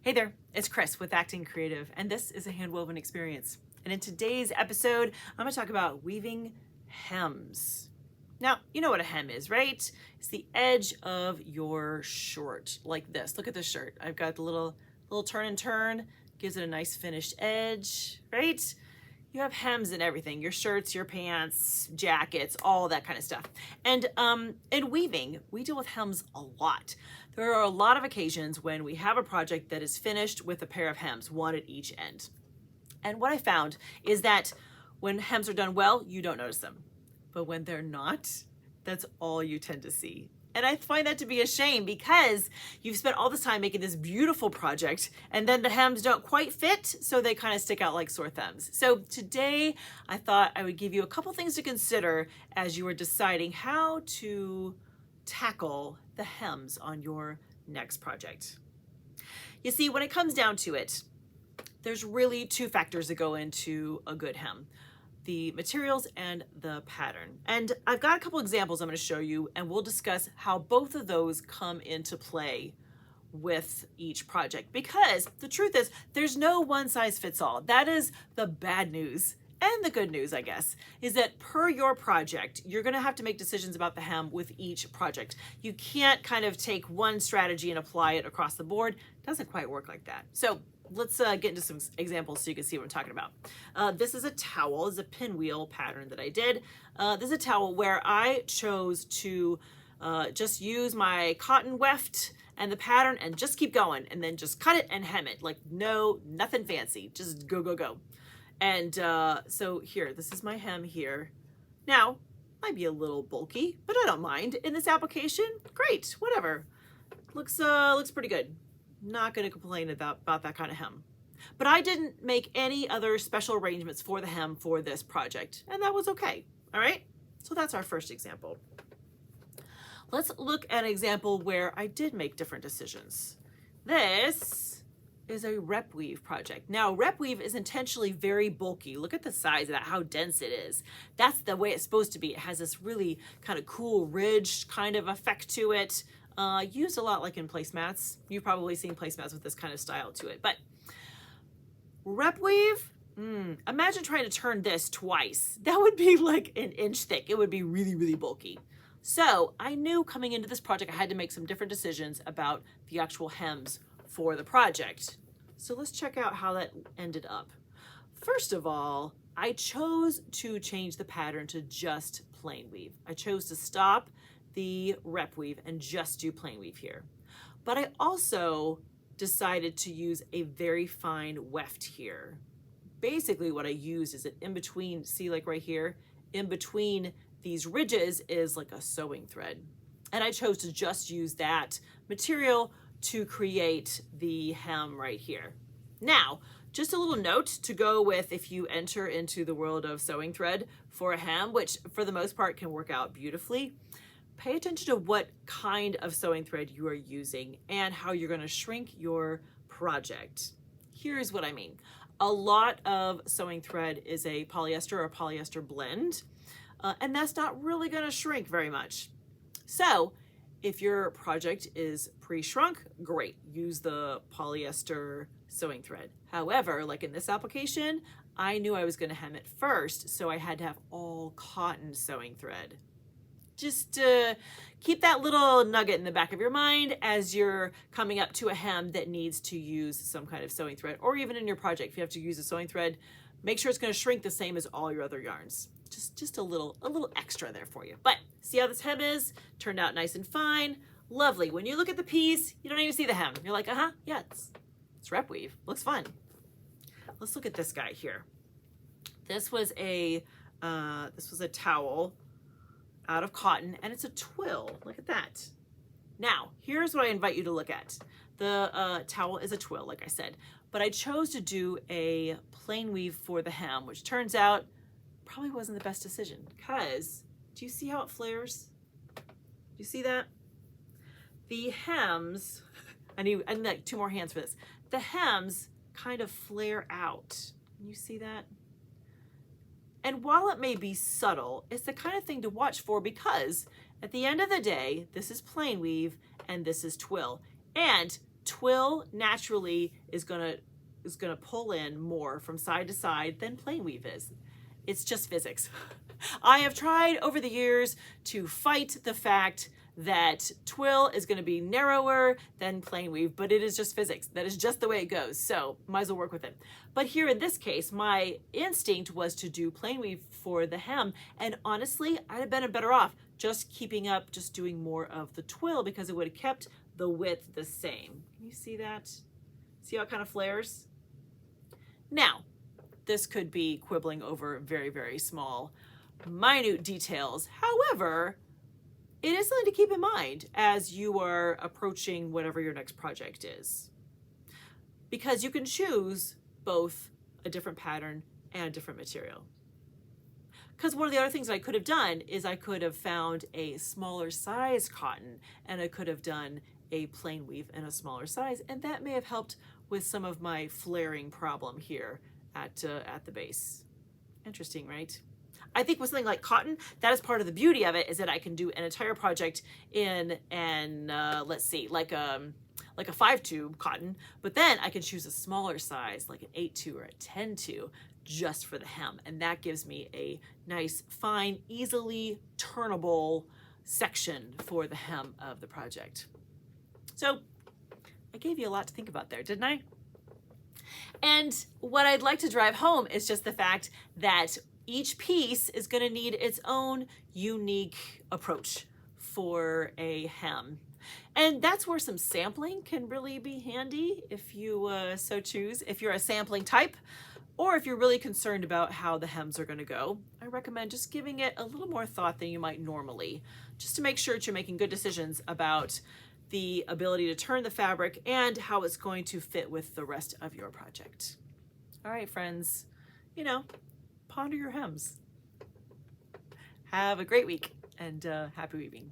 Hey there, it's Chris with Acton Creative, and this is a handwoven experience. And in today's episode, I'm going to talk about weaving hems. Now, you know what a hem is, right? It's the edge of your short, like this. Look at this shirt. I've got the little turn and turn, gives it a nice finished edge, right? You have hems in everything, your shirts, your pants, jackets, all that kind of stuff. And in weaving, we deal with hems a lot. There are a lot of occasions when we have a project that is finished with a pair of hems, one at each end. And what I found is that when hems are done well, you don't notice them. But when they're not, that's all you tend to see. And I find that to be a shame because you've spent all this time making this beautiful project and then the hems don't quite fit, so they kind of stick out like sore thumbs. So today I thought I would give you a couple things to consider as you are deciding how to tackle the hems on your next project. You see, when it comes down to it, there's really two factors that go into a good hem: the materials and the pattern. And I've got a couple examples I'm going to show you, and we'll discuss how both of those come into play with each project. Because the truth is, there's no one size fits all. That is the bad news. And the good news, I guess, is that per your project, you're going to have to make decisions about the hem with each project. You can't kind of take one strategy and apply it across the board. It doesn't quite work like that. So let's get into some examples so you can see what I'm talking about. This is a towel. This is a pinwheel pattern that I did. This is a towel where I chose to just use my cotton weft and the pattern and just keep going, and then just cut it and hem it. Like nothing fancy, just go, go, go. And so here, this is my hem here. Now, might be a little bulky, but I don't mind. In this application, great, whatever. Looks pretty good. Not going to complain about that kind of hem. But I didn't make any other special arrangements for the hem for this project, and that was okay. All right, so that's our first example. Let's look at an example where I did make different decisions. This is a rep weave project. Now, rep weave is intentionally very bulky. Look at the size of that, how dense it is. That's the way it's supposed to be. It has this really kind of cool ridge kind of effect to it. Used a lot like in placemats. You've probably seen placemats with this kind of style to it. But rep weave, imagine trying to turn this twice. That would be like an inch thick. It would be really, really bulky. So I knew coming into this project I had to make some different decisions about the actual hems for the project. So let's check out how that ended up. First of all, I chose to change the pattern to just plain weave. I chose to stop the rep weave and just do plain weave here. But I also decided to use a very fine weft here. Basically what I used is that in between, see like right here, in between these ridges is like a sewing thread. And I chose to just use that material to create the hem right here. Now, just a little note to go with if you enter into the world of sewing thread for a hem, which for the most part can work out beautifully. Pay attention to what kind of sewing thread you are using and how you're going to shrink your project. Here's what I mean. A lot of sewing thread is a polyester or polyester blend, and that's not really going to shrink very much. So if your project is pre-shrunk, great, use the polyester sewing thread. However, like in this application, I knew I was going to hem it first, so I had to have all cotton sewing thread. Just keep that little nugget in the back of your mind as you're coming up to a hem that needs to use some kind of sewing thread, or even in your project, if you have to use a sewing thread, make sure it's going to shrink the same as all your other yarns. Just a little extra there for you. But see how this hem is? Turned out nice and fine. Lovely. When you look at the piece, you don't even see the hem. You're like, yeah, it's rep weave. Looks fun. Let's look at this guy here. This was a towel out of cotton, and it's a twill. Look at that. Now, here's what I invite you to look at. The towel is a twill, like I said, but I chose to do a plain weave for the hem, which turns out probably wasn't the best decision because, do you see how it flares? Do you see that? The hems, I need like 2 more hands for this. The hems kind of flare out. Can you see that? And while it may be subtle, it's the kind of thing to watch for because at the end of the day, this is plain weave and this is twill. And Twill naturally is gonna pull in more from side to side than plain weave is. It's just physics. I have tried over the years to fight the fact that twill is going to be narrower than plain weave, but it is just physics. That is just the way it goes. So might as well work with it. But here in this case, my instinct was to do plain weave for the hem. And honestly, I'd have been better off just keeping up, just doing more of the twill, because it would have kept the width the same. Can you see that? See how it kind of flares? Now, this could be quibbling over very, very small, minute details. However, it is something to keep in mind as you are approaching whatever your next project is. Because you can choose both a different pattern and a different material. Because one of the other things I could have done is I could have found a smaller size cotton, and I could have done a plain weave in a smaller size, and that may have helped with some of my flaring problem here at the base. Interesting, right? I think with something like cotton, that is part of the beauty of it, is that I can do an entire project in an, let's see, like a 5-tube cotton, but then I can choose a smaller size, like an 8-2 or a 10-2, just for the hem. And that gives me a nice, fine, easily turnable section for the hem of the project. So I gave you a lot to think about there, didn't I? And what I'd like to drive home is just the fact that each piece is going to need its own unique approach for a hem. And that's where some sampling can really be handy if you so choose. If you're a sampling type, or if you're really concerned about how the hems are going to go, I recommend just giving it a little more thought than you might normally, just to make sure that you're making good decisions about the ability to turn the fabric and how it's going to fit with the rest of your project. All right, friends, ponder your hems. Have a great week, and happy weaving.